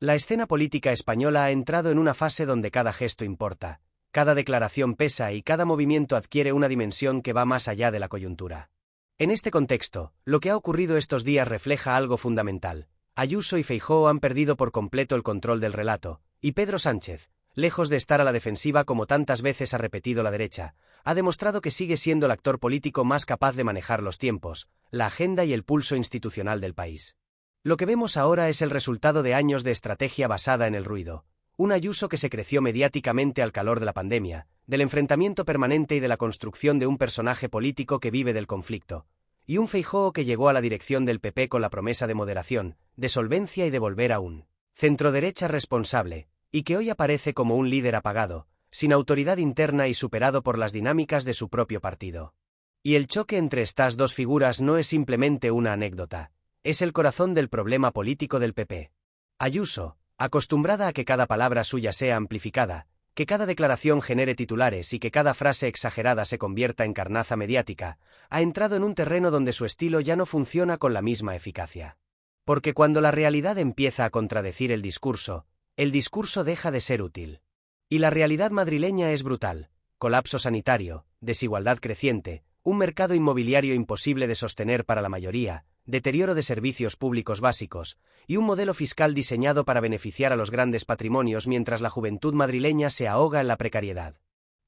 La escena política española ha entrado en una fase donde cada gesto importa, cada declaración pesa y cada movimiento adquiere una dimensión que va más allá de la coyuntura. En este contexto, lo que ha ocurrido estos días refleja algo fundamental. Ayuso y Feijóo han perdido por completo el control del relato, y Pedro Sánchez, lejos de estar a la defensiva como tantas veces ha repetido la derecha, ha demostrado que sigue siendo el actor político más capaz de manejar los tiempos, la agenda y el pulso institucional del país. Lo que vemos ahora es el resultado de años de estrategia basada en el ruido. Un Ayuso que se creció mediáticamente al calor de la pandemia, del enfrentamiento permanente y de la construcción de un personaje político que vive del conflicto, y un Feijóo que llegó a la dirección del PP con la promesa de moderación, de solvencia y de volver a un centroderecha responsable, y que hoy aparece como un líder apagado, sin autoridad interna y superado por las dinámicas de su propio partido. Y el choque entre estas dos figuras no es simplemente una anécdota, es el corazón del problema político del PP. Ayuso, acostumbrada a que cada palabra suya sea amplificada, que cada declaración genere titulares y que cada frase exagerada se convierta en carnaza mediática, ha entrado en un terreno donde su estilo ya no funciona con la misma eficacia. Porque cuando la realidad empieza a contradecir el discurso deja de ser útil. Y la realidad madrileña es brutal: colapso sanitario, desigualdad creciente, un mercado inmobiliario imposible de sostener para la mayoría, deterioro de servicios públicos básicos, y un modelo fiscal diseñado para beneficiar a los grandes patrimonios mientras la juventud madrileña se ahoga en la precariedad.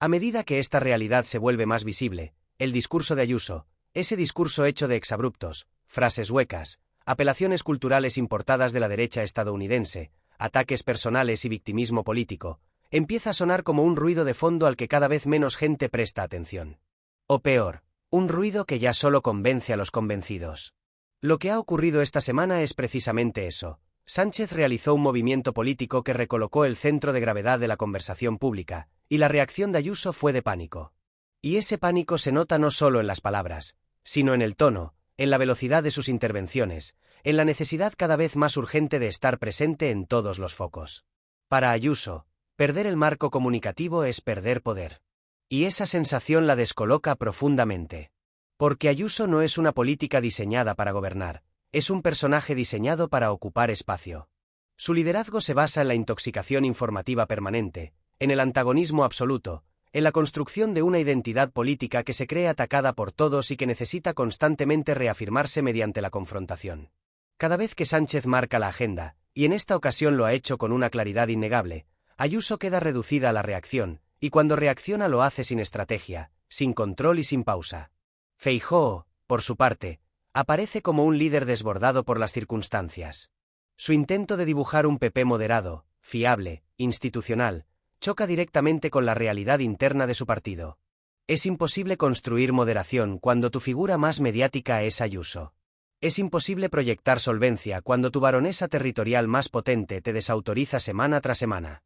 A medida que esta realidad se vuelve más visible, el discurso de Ayuso, ese discurso hecho de exabruptos, frases huecas, apelaciones culturales importadas de la derecha estadounidense, ataques personales y victimismo político, empieza a sonar como un ruido de fondo al que cada vez menos gente presta atención. O peor, un ruido que ya solo convence a los convencidos. Lo que ha ocurrido esta semana es precisamente eso. Sánchez realizó un movimiento político que recolocó el centro de gravedad de la conversación pública, y la reacción de Ayuso fue de pánico. Y ese pánico se nota no solo en las palabras, sino en el tono, en la velocidad de sus intervenciones, en la necesidad cada vez más urgente de estar presente en todos los focos. Para Ayuso, perder el marco comunicativo es perder poder. Y esa sensación la descoloca profundamente. Porque Ayuso no es una política diseñada para gobernar, es un personaje diseñado para ocupar espacio. Su liderazgo se basa en la intoxicación informativa permanente, en el antagonismo absoluto, en la construcción de una identidad política que se cree atacada por todos y que necesita constantemente reafirmarse mediante la confrontación. Cada vez que Sánchez marca la agenda, y en esta ocasión lo ha hecho con una claridad innegable, Ayuso queda reducida a la reacción, y cuando reacciona lo hace sin estrategia, sin control y sin pausa. Feijóo, por su parte, aparece como un líder desbordado por las circunstancias. Su intento de dibujar un PP moderado, fiable, institucional, choca directamente con la realidad interna de su partido. Es imposible construir moderación cuando tu figura más mediática es Ayuso. Es imposible proyectar solvencia cuando tu baronesa territorial más potente te desautoriza semana tras semana.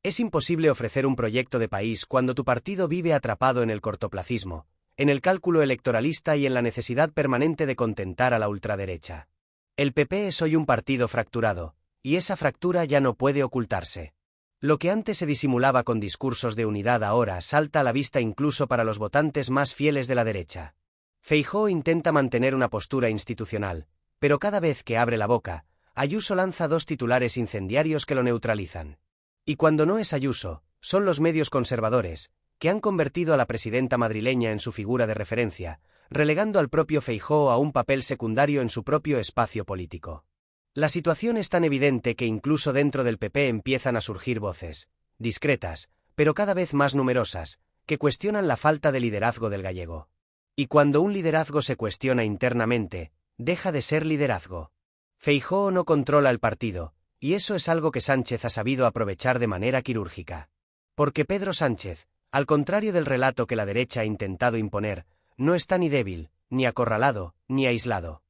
Es imposible ofrecer un proyecto de país cuando tu partido vive atrapado en el cortoplacismo, en el cálculo electoralista y en la necesidad permanente de contentar a la ultraderecha. El PP es hoy un partido fracturado, y esa fractura ya no puede ocultarse. Lo que antes se disimulaba con discursos de unidad ahora salta a la vista incluso para los votantes más fieles de la derecha. Feijóo intenta mantener una postura institucional, pero cada vez que abre la boca, Ayuso lanza dos titulares incendiarios que lo neutralizan. Y cuando no es Ayuso, son los medios conservadores, que han convertido a la presidenta madrileña en su figura de referencia, relegando al propio Feijóo a un papel secundario en su propio espacio político. La situación es tan evidente que incluso dentro del PP empiezan a surgir voces, discretas, pero cada vez más numerosas, que cuestionan la falta de liderazgo del gallego. Y cuando un liderazgo se cuestiona internamente, deja de ser liderazgo. Feijóo no controla el partido, y eso es algo que Sánchez ha sabido aprovechar de manera quirúrgica. Porque Pedro Sánchez, al contrario del relato que la derecha ha intentado imponer, no está ni débil, ni acorralado, ni aislado.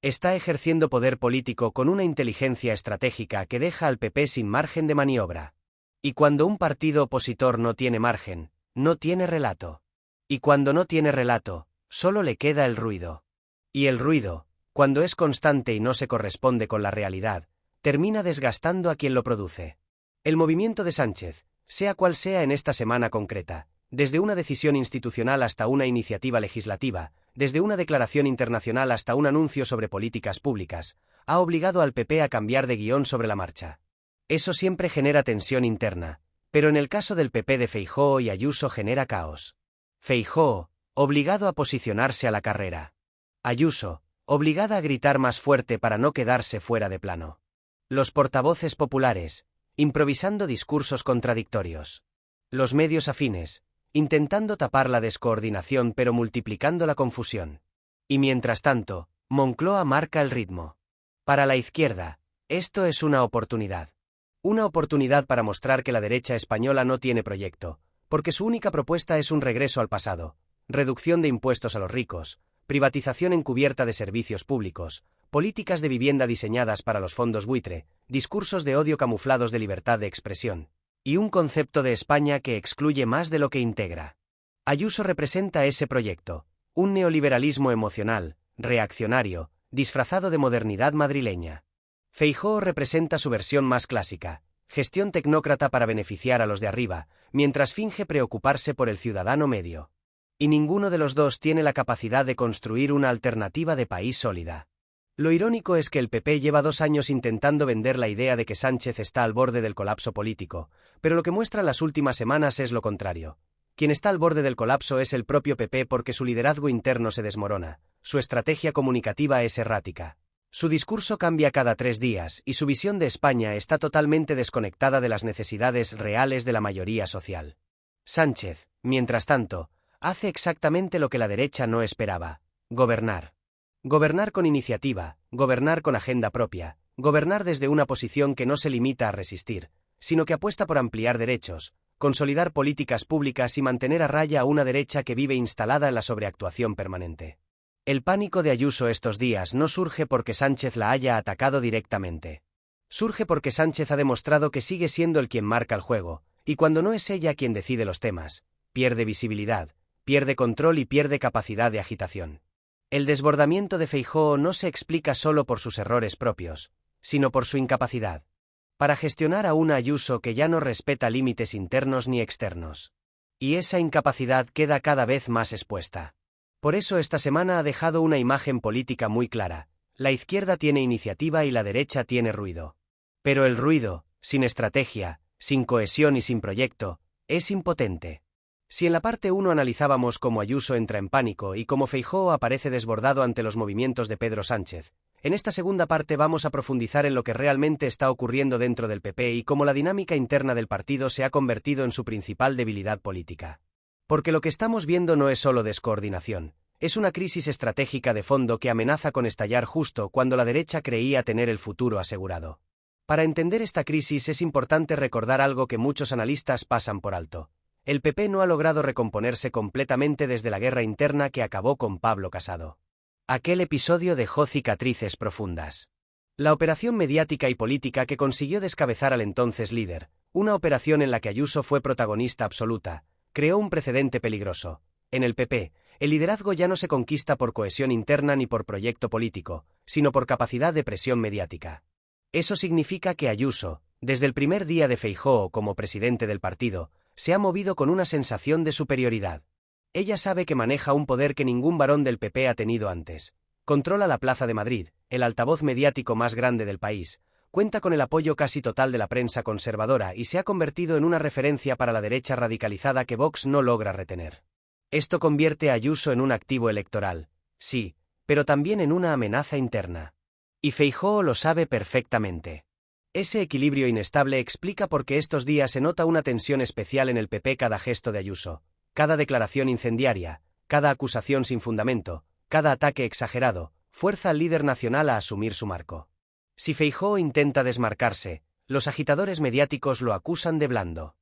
Está ejerciendo poder político con una inteligencia estratégica que deja al PP sin margen de maniobra. Y cuando un partido opositor no tiene margen, no tiene relato. Y cuando no tiene relato, solo le queda el ruido. Y el ruido, cuando es constante y no se corresponde con la realidad, termina desgastando a quien lo produce. El movimiento de Sánchez, sea cual sea en esta semana concreta, desde una decisión institucional hasta una iniciativa legislativa, desde una declaración internacional hasta un anuncio sobre políticas públicas, ha obligado al PP a cambiar de guión sobre la marcha. Eso siempre genera tensión interna, pero en el caso del PP de Feijóo y Ayuso genera caos. Feijóo, obligado a posicionarse a la carrera. Ayuso, obligada a gritar más fuerte para no quedarse fuera de plano. Los portavoces populares, improvisando discursos contradictorios. Los medios afines, intentando tapar la descoordinación pero multiplicando la confusión. Y mientras tanto, Moncloa marca el ritmo. Para la izquierda, esto es una oportunidad. Una oportunidad para mostrar que la derecha española no tiene proyecto, porque su única propuesta es un regreso al pasado, reducción de impuestos a los ricos, privatización encubierta de servicios públicos, políticas de vivienda diseñadas para los fondos buitre, discursos de odio camuflados de libertad de expresión, y un concepto de España que excluye más de lo que integra. Ayuso representa ese proyecto, un neoliberalismo emocional, reaccionario, disfrazado de modernidad madrileña. Feijóo representa su versión más clásica, gestión tecnócrata para beneficiar a los de arriba, mientras finge preocuparse por el ciudadano medio. Y ninguno de los dos tiene la capacidad de construir una alternativa de país sólida. Lo irónico es que el PP lleva 2 años intentando vender la idea de que Sánchez está al borde del colapso político, pero lo que muestran las últimas semanas es lo contrario. Quien está al borde del colapso es el propio PP porque su liderazgo interno se desmorona, su estrategia comunicativa es errática. Su discurso cambia cada 3 días y su visión de España está totalmente desconectada de las necesidades reales de la mayoría social. Sánchez, mientras tanto, hace exactamente lo que la derecha no esperaba: gobernar. Gobernar con iniciativa, gobernar con agenda propia, gobernar desde una posición que no se limita a resistir, sino que apuesta por ampliar derechos, consolidar políticas públicas y mantener a raya a una derecha que vive instalada en la sobreactuación permanente. El pánico de Ayuso estos días no surge porque Sánchez la haya atacado directamente. Surge porque Sánchez ha demostrado que sigue siendo el quien marca el juego, y cuando no es ella quien decide los temas, pierde visibilidad, pierde control y pierde capacidad de agitación. El desbordamiento de Feijóo no se explica solo por sus errores propios, sino por su incapacidad para gestionar a una Ayuso que ya no respeta límites internos ni externos. Y esa incapacidad queda cada vez más expuesta. Por eso esta semana ha dejado una imagen política muy clara: la izquierda tiene iniciativa y la derecha tiene ruido. Pero el ruido, sin estrategia, sin cohesión y sin proyecto, es impotente. Si en la parte 1 analizábamos cómo Ayuso entra en pánico y cómo Feijóo aparece desbordado ante los movimientos de Pedro Sánchez, en esta segunda parte vamos a profundizar en lo que realmente está ocurriendo dentro del PP y cómo la dinámica interna del partido se ha convertido en su principal debilidad política. Porque lo que estamos viendo no es solo descoordinación, es una crisis estratégica de fondo que amenaza con estallar justo cuando la derecha creía tener el futuro asegurado. Para entender esta crisis es importante recordar algo que muchos analistas pasan por alto. El PP no ha logrado recomponerse completamente desde la guerra interna que acabó con Pablo Casado. Aquel episodio dejó cicatrices profundas. La operación mediática y política que consiguió descabezar al entonces líder, una operación en la que Ayuso fue protagonista absoluta, creó un precedente peligroso. En el PP, el liderazgo ya no se conquista por cohesión interna ni por proyecto político, sino por capacidad de presión mediática. Eso significa que Ayuso, desde el primer día de Feijóo como presidente del partido, se ha movido con una sensación de superioridad. Ella sabe que maneja un poder que ningún varón del PP ha tenido antes. Controla la Plaza de Madrid, el altavoz mediático más grande del país, cuenta con el apoyo casi total de la prensa conservadora y se ha convertido en una referencia para la derecha radicalizada que Vox no logra retener. Esto convierte a Ayuso en un activo electoral, sí, pero también en una amenaza interna. Y Feijóo lo sabe perfectamente. Ese equilibrio inestable explica por qué estos días se nota una tensión especial en el PP. Cada gesto de Ayuso, cada declaración incendiaria, cada acusación sin fundamento, cada ataque exagerado, fuerza al líder nacional a asumir su marco. Si Feijóo intenta desmarcarse, los agitadores mediáticos lo acusan de blando.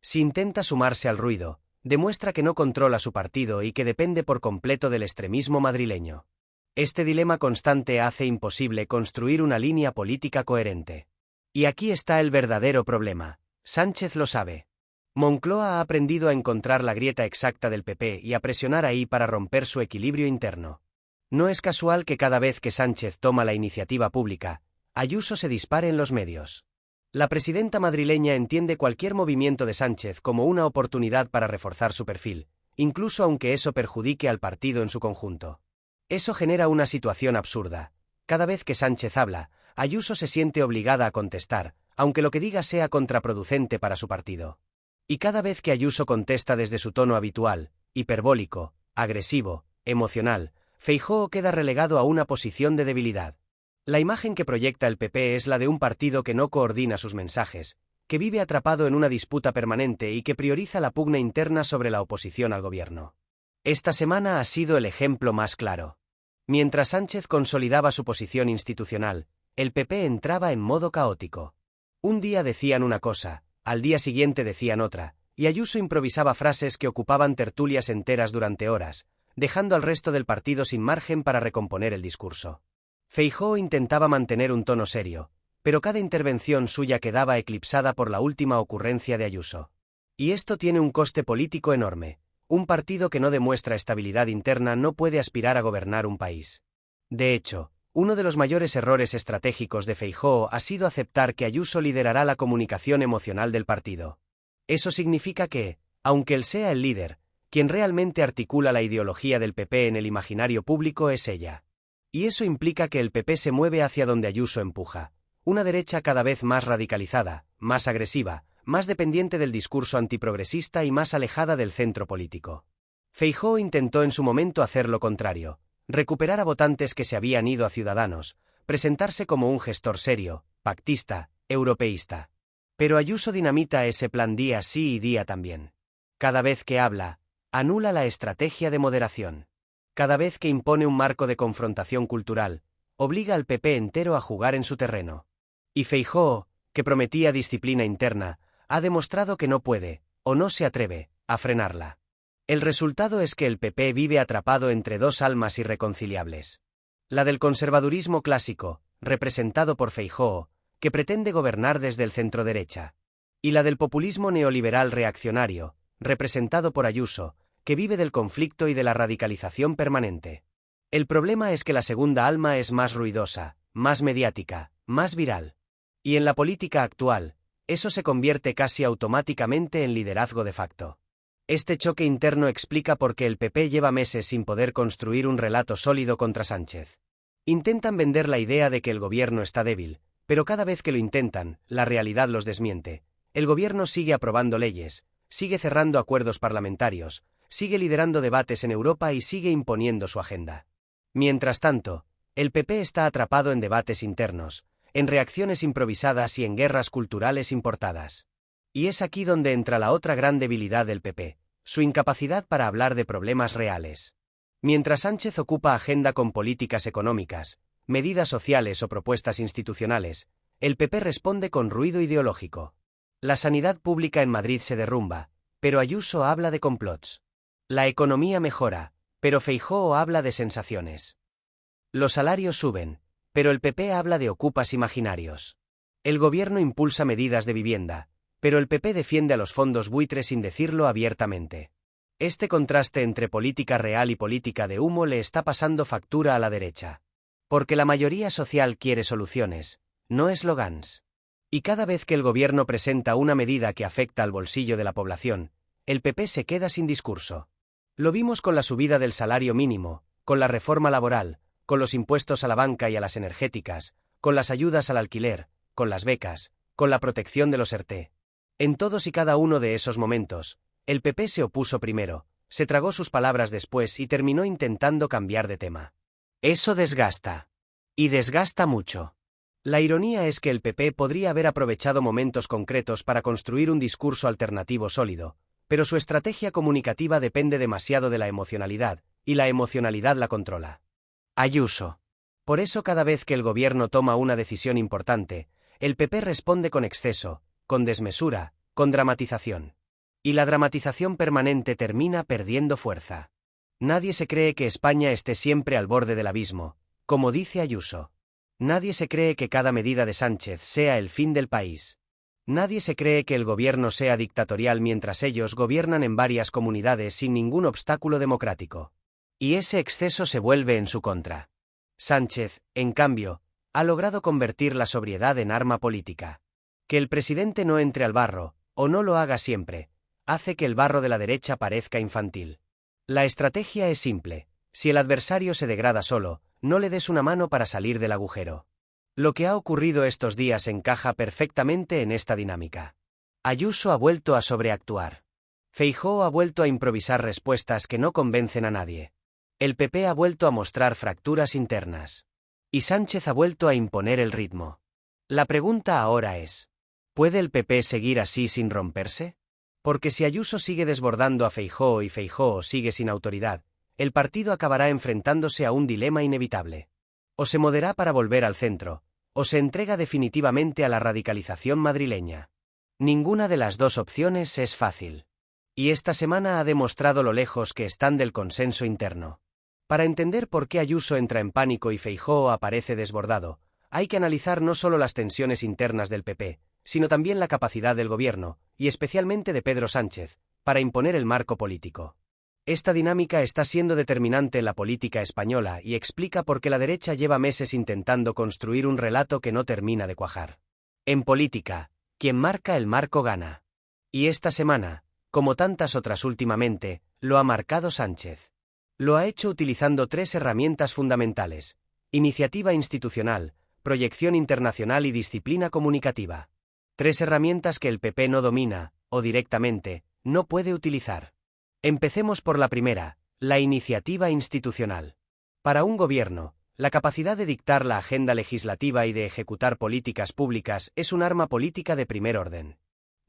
Si intenta sumarse al ruido, demuestra que no controla su partido y que depende por completo del extremismo madrileño. Este dilema constante hace imposible construir una línea política coherente. Y aquí está el verdadero problema. Sánchez lo sabe. Moncloa ha aprendido a encontrar la grieta exacta del PP y a presionar ahí para romper su equilibrio interno. No es casual que cada vez que Sánchez toma la iniciativa pública, Ayuso se dispare en los medios. La presidenta madrileña entiende cualquier movimiento de Sánchez como una oportunidad para reforzar su perfil, incluso aunque eso perjudique al partido en su conjunto. Eso genera una situación absurda. Cada vez que Sánchez habla, Ayuso se siente obligada a contestar, aunque lo que diga sea contraproducente para su partido. Y cada vez que Ayuso contesta desde su tono habitual, hiperbólico, agresivo, emocional, Feijóo queda relegado a una posición de debilidad. La imagen que proyecta el PP es la de un partido que no coordina sus mensajes, que vive atrapado en una disputa permanente y que prioriza la pugna interna sobre la oposición al gobierno. Esta semana ha sido el ejemplo más claro. Mientras Sánchez consolidaba su posición institucional, el PP entraba en modo caótico. Un día decían una cosa, al día siguiente decían otra, y Ayuso improvisaba frases que ocupaban tertulias enteras durante horas, dejando al resto del partido sin margen para recomponer el discurso. Feijóo intentaba mantener un tono serio, pero cada intervención suya quedaba eclipsada por la última ocurrencia de Ayuso. Y esto tiene un coste político enorme. Un partido que no demuestra estabilidad interna no puede aspirar a gobernar un país. De hecho, uno de los mayores errores estratégicos de Feijóo ha sido aceptar que Ayuso liderará la comunicación emocional del partido. Eso significa que, aunque él sea el líder, quien realmente articula la ideología del PP en el imaginario público es ella. Y eso implica que el PP se mueve hacia donde Ayuso empuja, una derecha cada vez más radicalizada, más agresiva, más dependiente del discurso antiprogresista y más alejada del centro político. Feijóo intentó en su momento hacer lo contrario, recuperar a votantes que se habían ido a Ciudadanos, presentarse como un gestor serio, pactista, europeísta. Pero Ayuso dinamita ese plan día sí y día también. Cada vez que habla, anula la estrategia de moderación. Cada vez que impone un marco de confrontación cultural, obliga al PP entero a jugar en su terreno. Y Feijóo, que prometía disciplina interna, ha demostrado que no puede, o no se atreve, a frenarla. El resultado es que el PP vive atrapado entre dos almas irreconciliables. La del conservadurismo clásico, representado por Feijóo, que pretende gobernar desde el centroderecha. Y la del populismo neoliberal reaccionario, representado por Ayuso, que vive del conflicto y de la radicalización permanente. El problema es que la segunda alma es más ruidosa, más mediática, más viral. Y en la política actual, eso se convierte casi automáticamente en liderazgo de facto. Este choque interno explica por qué el PP lleva meses sin poder construir un relato sólido contra Sánchez. Intentan vender la idea de que el gobierno está débil, pero cada vez que lo intentan, la realidad los desmiente. El gobierno sigue aprobando leyes, sigue cerrando acuerdos parlamentarios, sigue liderando debates en Europa y sigue imponiendo su agenda. Mientras tanto, el PP está atrapado en debates internos, en reacciones improvisadas y en guerras culturales importadas. Y es aquí donde entra la otra gran debilidad del PP, su incapacidad para hablar de problemas reales. Mientras Sánchez ocupa agenda con políticas económicas, medidas sociales o propuestas institucionales, el PP responde con ruido ideológico. La sanidad pública en Madrid se derrumba, pero Ayuso habla de complots. La economía mejora, pero Feijóo habla de sensaciones. Los salarios suben, pero el PP habla de ocupas imaginarios. El gobierno impulsa medidas de vivienda, pero el PP defiende a los fondos buitre sin decirlo abiertamente. Este contraste entre política real y política de humo le está pasando factura a la derecha. Porque la mayoría social quiere soluciones, no eslogans. Y cada vez que el gobierno presenta una medida que afecta al bolsillo de la población, el PP se queda sin discurso. Lo vimos con la subida del salario mínimo, con la reforma laboral, con los impuestos a la banca y a las energéticas, con las ayudas al alquiler, con las becas, con la protección de los ERTE. En todos y cada uno de esos momentos, el PP se opuso primero, se tragó sus palabras después y terminó intentando cambiar de tema. Eso desgasta. Y desgasta mucho. La ironía es que el PP podría haber aprovechado momentos concretos para construir un discurso alternativo sólido, pero su estrategia comunicativa depende demasiado de la emocionalidad, y la emocionalidad la controla Ayuso. Por eso cada vez que el gobierno toma una decisión importante, el PP responde con exceso, con desmesura, con dramatización. Y la dramatización permanente termina perdiendo fuerza. Nadie se cree que España esté siempre al borde del abismo, como dice Ayuso. Nadie se cree que cada medida de Sánchez sea el fin del país. Nadie se cree que el gobierno sea dictatorial mientras ellos gobiernan en varias comunidades sin ningún obstáculo democrático. Y ese exceso se vuelve en su contra. Sánchez, en cambio, ha logrado convertir la sobriedad en arma política. Que el presidente no entre al barro, o no lo haga siempre, hace que el barro de la derecha parezca infantil. La estrategia es simple: si el adversario se degrada solo, no le des una mano para salir del agujero. Lo que ha ocurrido estos días encaja perfectamente en esta dinámica. Ayuso ha vuelto a sobreactuar. Feijóo ha vuelto a improvisar respuestas que no convencen a nadie. El PP ha vuelto a mostrar fracturas internas. Y Sánchez ha vuelto a imponer el ritmo. La pregunta ahora es: ¿puede el PP seguir así sin romperse? Porque si Ayuso sigue desbordando a Feijóo y Feijóo sigue sin autoridad, el partido acabará enfrentándose a un dilema inevitable. O se modera para volver al centro, o se entrega definitivamente a la radicalización madrileña. Ninguna de las dos opciones es fácil. Y esta semana ha demostrado lo lejos que están del consenso interno. Para entender por qué Ayuso entra en pánico y Feijóo aparece desbordado, hay que analizar no solo las tensiones internas del PP, sino también la capacidad del gobierno, y especialmente de Pedro Sánchez, para imponer el marco político. Esta dinámica está siendo determinante en la política española y explica por qué la derecha lleva meses intentando construir un relato que no termina de cuajar. En política, quien marca el marco gana. Y esta semana, como tantas otras últimamente, lo ha marcado Sánchez. Lo ha hecho utilizando tres herramientas fundamentales: iniciativa institucional, proyección internacional y disciplina comunicativa. Tres herramientas que el PP no domina, o directamente, no puede utilizar. Empecemos por la primera, la iniciativa institucional. Para un gobierno, la capacidad de dictar la agenda legislativa y de ejecutar políticas públicas es un arma política de primer orden.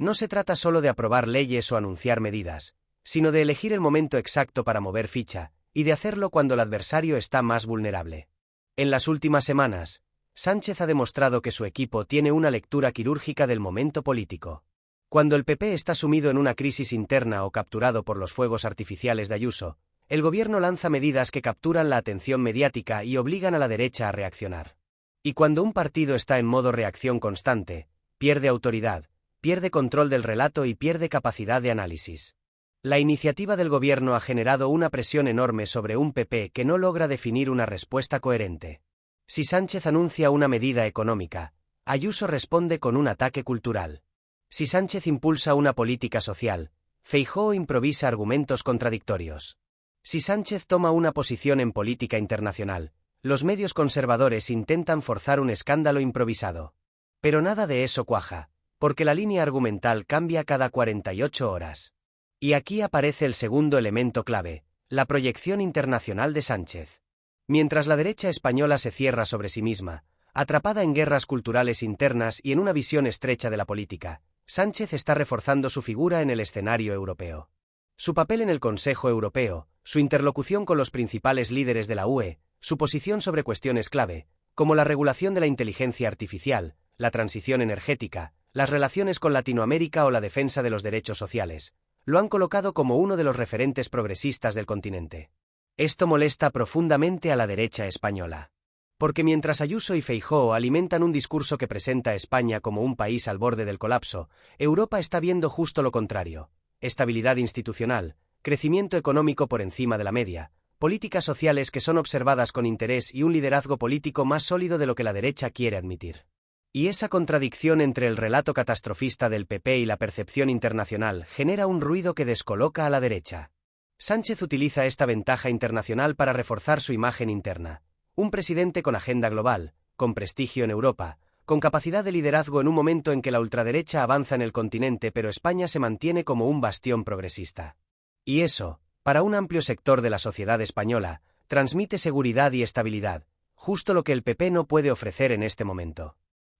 No se trata solo de aprobar leyes o anunciar medidas, sino de elegir el momento exacto para mover ficha, y de hacerlo cuando el adversario está más vulnerable. En las últimas semanas, Sánchez ha demostrado que su equipo tiene una lectura quirúrgica del momento político. Cuando el PP está sumido en una crisis interna o capturado por los fuegos artificiales de Ayuso, el gobierno lanza medidas que capturan la atención mediática y obligan a la derecha a reaccionar. Y cuando un partido está en modo reacción constante, pierde autoridad, pierde control del relato y pierde capacidad de análisis. La iniciativa del gobierno ha generado una presión enorme sobre un PP que no logra definir una respuesta coherente. Si Sánchez anuncia una medida económica, Ayuso responde con un ataque cultural. Si Sánchez impulsa una política social, Feijóo improvisa argumentos contradictorios. Si Sánchez toma una posición en política internacional, los medios conservadores intentan forzar un escándalo improvisado. Pero nada de eso cuaja, porque la línea argumental cambia cada 48 horas. Y aquí aparece el segundo elemento clave, la proyección internacional de Sánchez. Mientras la derecha española se cierra sobre sí misma, atrapada en guerras culturales internas y en una visión estrecha de la política, Sánchez está reforzando su figura en el escenario europeo. Su papel en el Consejo Europeo, su interlocución con los principales líderes de la UE, su posición sobre cuestiones clave, como la regulación de la inteligencia artificial, la transición energética, las relaciones con Latinoamérica o la defensa de los derechos sociales, lo han colocado como uno de los referentes progresistas del continente. Esto molesta profundamente a la derecha española. Porque mientras Ayuso y Feijóo alimentan un discurso que presenta a España como un país al borde del colapso, Europa está viendo justo lo contrario: estabilidad institucional, crecimiento económico por encima de la media, políticas sociales que son observadas con interés y un liderazgo político más sólido de lo que la derecha quiere admitir. Y esa contradicción entre el relato catastrofista del PP y la percepción internacional genera un ruido que descoloca a la derecha. Sánchez utiliza esta ventaja internacional para reforzar su imagen interna. Un presidente con agenda global, con prestigio en Europa, con capacidad de liderazgo en un momento en que la ultraderecha avanza en el continente pero España se mantiene como un bastión progresista. Y eso, para un amplio sector de la sociedad española, transmite seguridad y estabilidad, justo lo que el PP no puede ofrecer en este momento.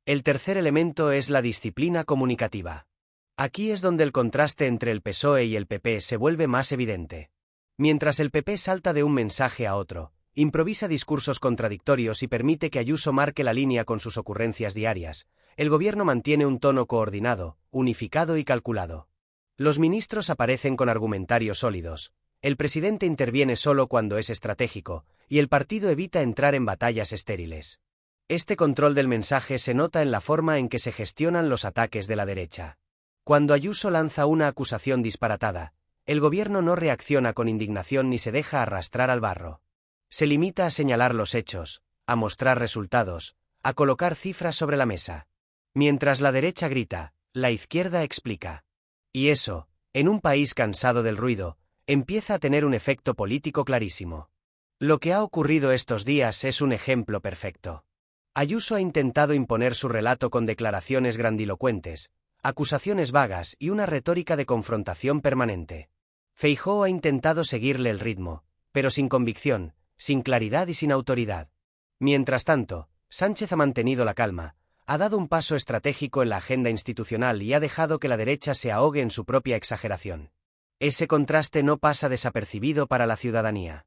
El tercer elemento es la disciplina comunicativa. Aquí es donde el contraste entre el PSOE y el PP se vuelve más evidente. Mientras el PP salta de un mensaje a otro, improvisa discursos contradictorios y permite que Ayuso marque la línea con sus ocurrencias diarias, el gobierno mantiene un tono coordinado, unificado y calculado. Los ministros aparecen con argumentarios sólidos, el presidente interviene solo cuando es estratégico, y el partido evita entrar en batallas estériles. Este control del mensaje se nota en la forma en que se gestionan los ataques de la derecha. Cuando Ayuso lanza una acusación disparatada, el gobierno no reacciona con indignación ni se deja arrastrar al barro. Se limita a señalar los hechos, a mostrar resultados, a colocar cifras sobre la mesa. Mientras la derecha grita, la izquierda explica. Y eso, en un país cansado del ruido, empieza a tener un efecto político clarísimo. Lo que ha ocurrido estos días es un ejemplo perfecto. Ayuso ha intentado imponer su relato con declaraciones grandilocuentes, acusaciones vagas y una retórica de confrontación permanente. Feijóo ha intentado seguirle el ritmo, pero sin convicción, sin claridad y sin autoridad. Mientras tanto, Sánchez ha mantenido la calma, ha dado un paso estratégico en la agenda institucional y ha dejado que la derecha se ahogue en su propia exageración. Ese contraste no pasa desapercibido para la ciudadanía.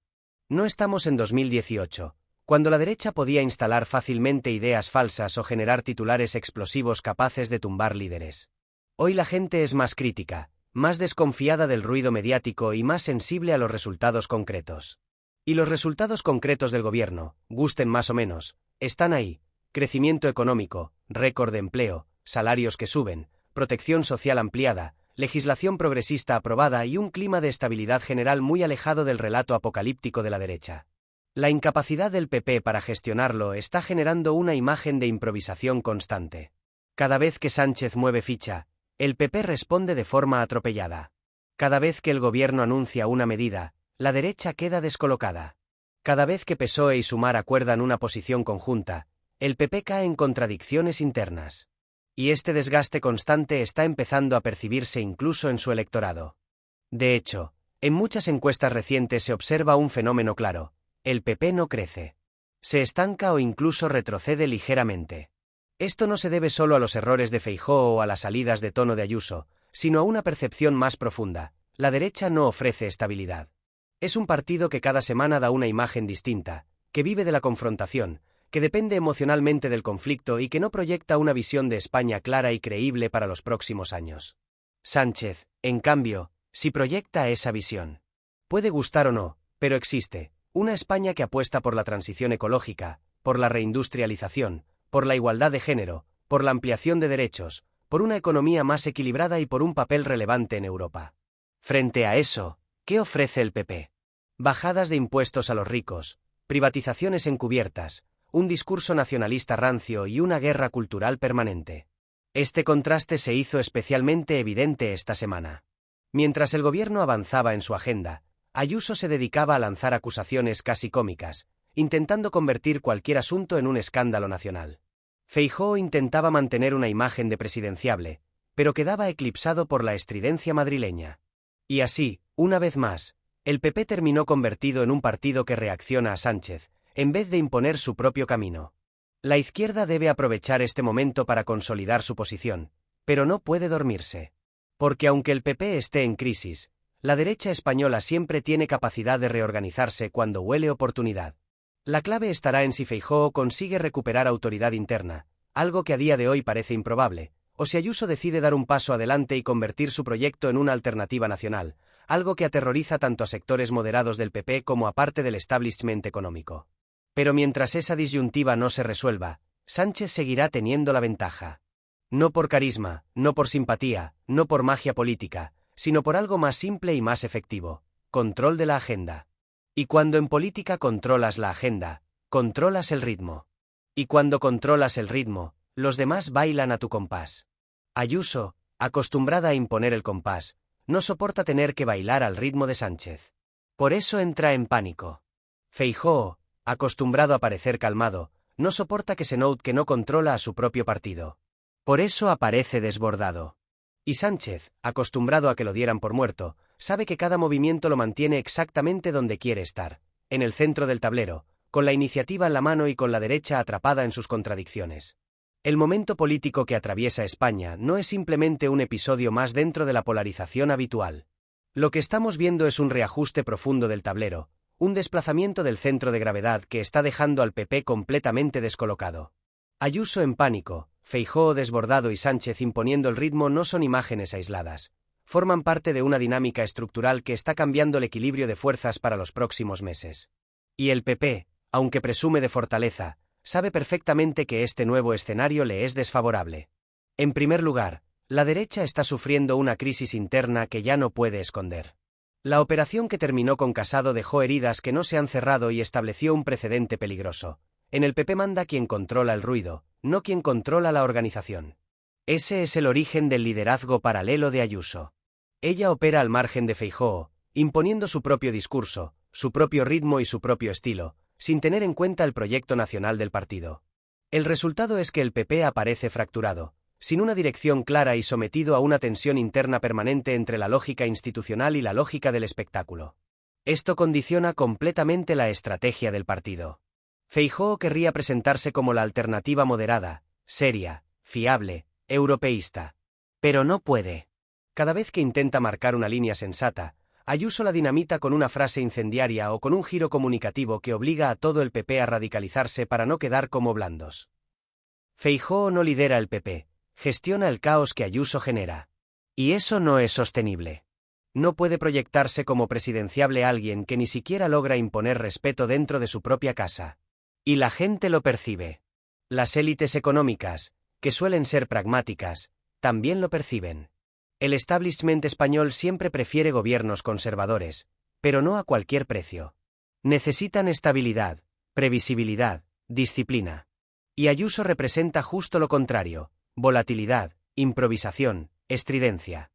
No estamos en 2018, cuando la derecha podía instalar fácilmente ideas falsas o generar titulares explosivos capaces de tumbar líderes. Hoy la gente es más crítica, más desconfiada del ruido mediático y más sensible a los resultados concretos. Y los resultados concretos del gobierno, gusten más o menos, están ahí: crecimiento económico, récord de empleo, salarios que suben, protección social ampliada, legislación progresista aprobada y un clima de estabilidad general muy alejado del relato apocalíptico de la derecha. La incapacidad del PP para gestionarlo está generando una imagen de improvisación constante. Cada vez que Sánchez mueve ficha, el PP responde de forma atropellada. Cada vez que el gobierno anuncia una medida, la derecha queda descolocada. Cada vez que PSOE y Sumar acuerdan una posición conjunta, el PP cae en contradicciones internas. Y este desgaste constante está empezando a percibirse incluso en su electorado. De hecho, en muchas encuestas recientes se observa un fenómeno claro: el PP no crece. Se estanca o incluso retrocede ligeramente. Esto no se debe solo a los errores de Feijóo o a las salidas de tono de Ayuso, sino a una percepción más profunda: la derecha no ofrece estabilidad. Es un partido que cada semana da una imagen distinta, que vive de la confrontación, que depende emocionalmente del conflicto y que no proyecta una visión de España clara y creíble para los próximos años. Sánchez, en cambio, sí proyecta esa visión. Puede gustar o no, pero existe una España que apuesta por la transición ecológica, por la reindustrialización, por la igualdad de género, por la ampliación de derechos, por una economía más equilibrada y por un papel relevante en Europa. Frente a eso, ¿qué ofrece el PP? Bajadas de impuestos a los ricos, privatizaciones encubiertas, un discurso nacionalista rancio y una guerra cultural permanente. Este contraste se hizo especialmente evidente esta semana. Mientras el gobierno avanzaba en su agenda, Ayuso se dedicaba a lanzar acusaciones casi cómicas, intentando convertir cualquier asunto en un escándalo nacional. Feijóo intentaba mantener una imagen de presidenciable, pero quedaba eclipsado por la estridencia madrileña. Y así, una vez más, el PP terminó convertido en un partido que reacciona a Sánchez, en vez de imponer su propio camino. La izquierda debe aprovechar este momento para consolidar su posición, pero no puede dormirse. Porque aunque el PP esté en crisis, la derecha española siempre tiene capacidad de reorganizarse cuando huele oportunidad. La clave estará en si Feijóo consigue recuperar autoridad interna, algo que a día de hoy parece improbable, o si Ayuso decide dar un paso adelante y convertir su proyecto en una alternativa nacional, algo que aterroriza tanto a sectores moderados del PP como a parte del establishment económico. Pero mientras esa disyuntiva no se resuelva, Sánchez seguirá teniendo la ventaja. No por carisma, no por simpatía, no por magia política, sino por algo más simple y más efectivo: control de la agenda. Y cuando en política controlas la agenda, controlas el ritmo. Y cuando controlas el ritmo, los demás bailan a tu compás. Ayuso, acostumbrada a imponer el compás, no soporta tener que bailar al ritmo de Sánchez. Por eso entra en pánico. Feijóo, acostumbrado a parecer calmado, no soporta que se note que no controla a su propio partido. Por eso aparece desbordado. Y Sánchez, acostumbrado a que lo dieran por muerto, sabe que cada movimiento lo mantiene exactamente donde quiere estar, en el centro del tablero, con la iniciativa en la mano y con la derecha atrapada en sus contradicciones. El momento político que atraviesa España no es simplemente un episodio más dentro de la polarización habitual. Lo que estamos viendo es un reajuste profundo del tablero, un desplazamiento del centro de gravedad que está dejando al PP completamente descolocado. Ayuso en pánico, Feijóo desbordado y Sánchez imponiendo el ritmo no son imágenes aisladas. Forman parte de una dinámica estructural que está cambiando el equilibrio de fuerzas para los próximos meses. Y el PP, aunque presume de fortaleza, sabe perfectamente que este nuevo escenario le es desfavorable. En primer lugar, la derecha está sufriendo una crisis interna que ya no puede esconder. La operación que terminó con Casado dejó heridas que no se han cerrado y estableció un precedente peligroso. En el PP manda quien controla el ruido, no quien controla la organización. Ese es el origen del liderazgo paralelo de Ayuso. Ella opera al margen de Feijóo, imponiendo su propio discurso, su propio ritmo y su propio estilo, sin tener en cuenta el proyecto nacional del partido. El resultado es que el PP aparece fracturado, sin una dirección clara y sometido a una tensión interna permanente entre la lógica institucional y la lógica del espectáculo. Esto condiciona completamente la estrategia del partido. Feijóo querría presentarse como la alternativa moderada, seria, fiable, europeísta. Pero no puede. Cada vez que intenta marcar una línea sensata, Ayuso la dinamita con una frase incendiaria o con un giro comunicativo que obliga a todo el PP a radicalizarse para no quedar como blandos. Feijóo no lidera el PP, gestiona el caos que Ayuso genera. Y eso no es sostenible. No puede proyectarse como presidenciable alguien que ni siquiera logra imponer respeto dentro de su propia casa. Y la gente lo percibe. Las élites económicas, que suelen ser pragmáticas, también lo perciben. El establishment español siempre prefiere gobiernos conservadores, pero no a cualquier precio. Necesitan estabilidad, previsibilidad, disciplina. Y Ayuso representa justo lo contrario: volatilidad, improvisación, estridencia.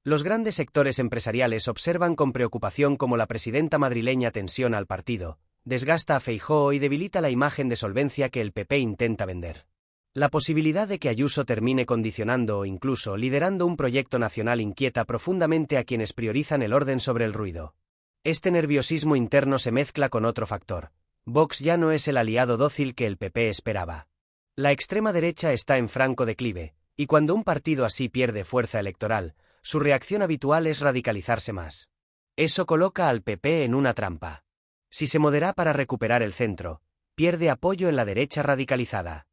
Los grandes sectores empresariales observan con preocupación cómo la presidenta madrileña tensiona al partido, desgasta a Feijóo y debilita la imagen de solvencia que el PP intenta vender. La posibilidad de que Ayuso termine condicionando o incluso liderando un proyecto nacional inquieta profundamente a quienes priorizan el orden sobre el ruido. Este nerviosismo interno se mezcla con otro factor: Vox ya no es el aliado dócil que el PP esperaba. La extrema derecha está en franco declive, y cuando un partido así pierde fuerza electoral, su reacción habitual es radicalizarse más. Eso coloca al PP en una trampa. Si se modera para recuperar el centro, pierde apoyo en la derecha radicalizada.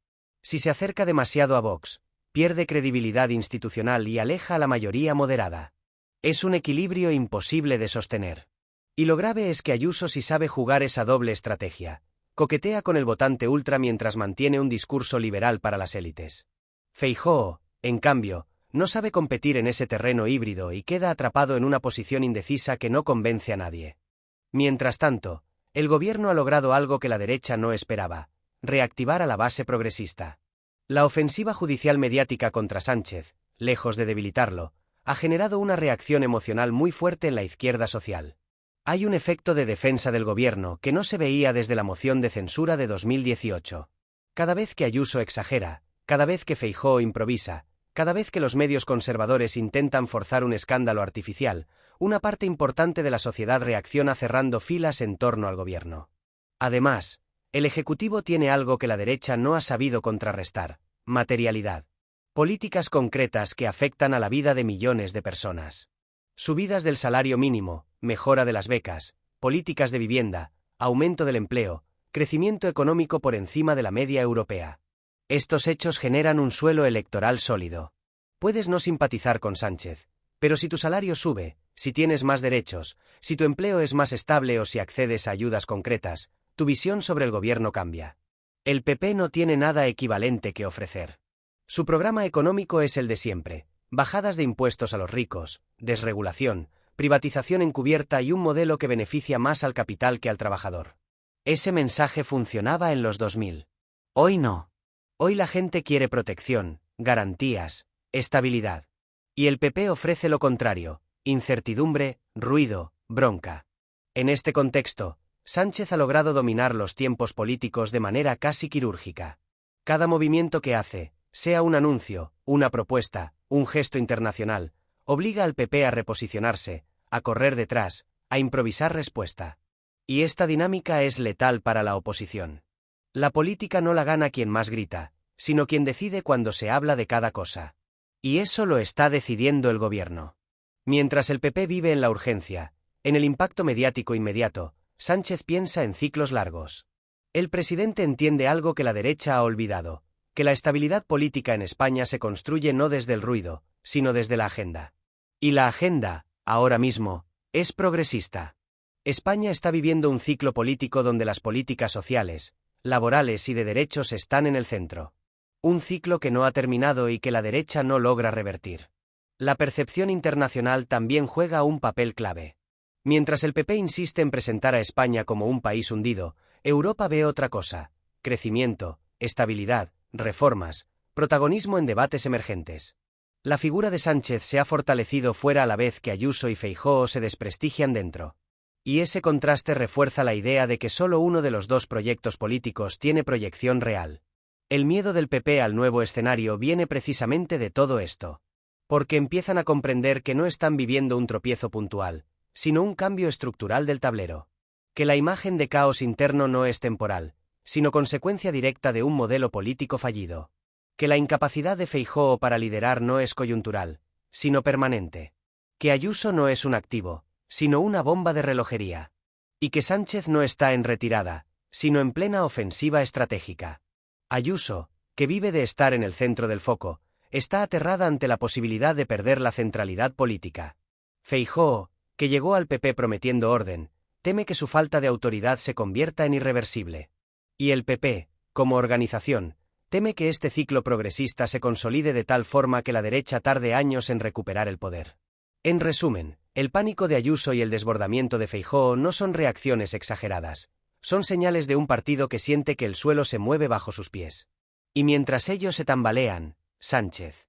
Si se acerca demasiado a Vox, pierde credibilidad institucional y aleja a la mayoría moderada. Es un equilibrio imposible de sostener. Y lo grave es que Ayuso sí sabe jugar esa doble estrategia. Coquetea con el votante ultra mientras mantiene un discurso liberal para las élites. Feijóo, en cambio, no sabe competir en ese terreno híbrido y queda atrapado en una posición indecisa que no convence a nadie. Mientras tanto, el gobierno ha logrado algo que la derecha no esperaba: reactivar a la base progresista. La ofensiva judicial mediática contra Sánchez, lejos de debilitarlo, ha generado una reacción emocional muy fuerte en la izquierda social. Hay un efecto de defensa del gobierno que no se veía desde la moción de censura de 2018. Cada vez que Ayuso exagera, cada vez que Feijóo improvisa, cada vez que los medios conservadores intentan forzar un escándalo artificial, una parte importante de la sociedad reacciona cerrando filas en torno al gobierno. Además, el Ejecutivo tiene algo que la derecha no ha sabido contrarrestar: materialidad. Políticas concretas que afectan a la vida de millones de personas. Subidas del salario mínimo, mejora de las becas, políticas de vivienda, aumento del empleo, crecimiento económico por encima de la media europea. Estos hechos generan un suelo electoral sólido. Puedes no simpatizar con Sánchez, pero si tu salario sube, si tienes más derechos, si tu empleo es más estable o si accedes a ayudas concretas, tu visión sobre el gobierno cambia. El PP no tiene nada equivalente que ofrecer. Su programa económico es el de siempre: bajadas de impuestos a los ricos, desregulación, privatización encubierta y un modelo que beneficia más al capital que al trabajador. Ese mensaje funcionaba en los 2000. Hoy no. Hoy la gente quiere protección, garantías, estabilidad. Y el PP ofrece lo contrario: incertidumbre, ruido, bronca. En este contexto, Sánchez ha logrado dominar los tiempos políticos de manera casi quirúrgica. Cada movimiento que hace, sea un anuncio, una propuesta, un gesto internacional, obliga al PP a reposicionarse, a correr detrás, a improvisar respuesta. Y esta dinámica es letal para la oposición. La política no la gana quien más grita, sino quien decide cuando se habla de cada cosa. Y eso lo está decidiendo el gobierno. Mientras el PP vive en la urgencia, en el impacto mediático inmediato, Sánchez piensa en ciclos largos. El presidente entiende algo que la derecha ha olvidado: que la estabilidad política en España se construye no desde el ruido, sino desde la agenda. Y la agenda, ahora mismo, es progresista. España está viviendo un ciclo político donde las políticas sociales, laborales y de derechos están en el centro. Un ciclo que no ha terminado y que la derecha no logra revertir. La percepción internacional también juega un papel clave. Mientras el PP insiste en presentar a España como un país hundido, Europa ve otra cosa: crecimiento, estabilidad, reformas, protagonismo en debates emergentes. La figura de Sánchez se ha fortalecido fuera a la vez que Ayuso y Feijóo se desprestigian dentro. Y ese contraste refuerza la idea de que solo uno de los dos proyectos políticos tiene proyección real. El miedo del PP al nuevo escenario viene precisamente de todo esto. Porque empiezan a comprender que no están viviendo un tropiezo puntual, sino un cambio estructural del tablero. Que la imagen de caos interno no es temporal, sino consecuencia directa de un modelo político fallido. Que la incapacidad de Feijóo para liderar no es coyuntural, sino permanente. Que Ayuso no es un activo, sino una bomba de relojería. Y que Sánchez no está en retirada, sino en plena ofensiva estratégica. Ayuso, que vive de estar en el centro del foco, está aterrada ante la posibilidad de perder la centralidad política. Feijóo, que llegó al PP prometiendo orden, teme que su falta de autoridad se convierta en irreversible. Y el PP, como organización, teme que este ciclo progresista se consolide de tal forma que la derecha tarde años en recuperar el poder. En resumen, el pánico de Ayuso y el desbordamiento de Feijóo no son reacciones exageradas, son señales de un partido que siente que el suelo se mueve bajo sus pies. Y mientras ellos se tambalean, Sánchez,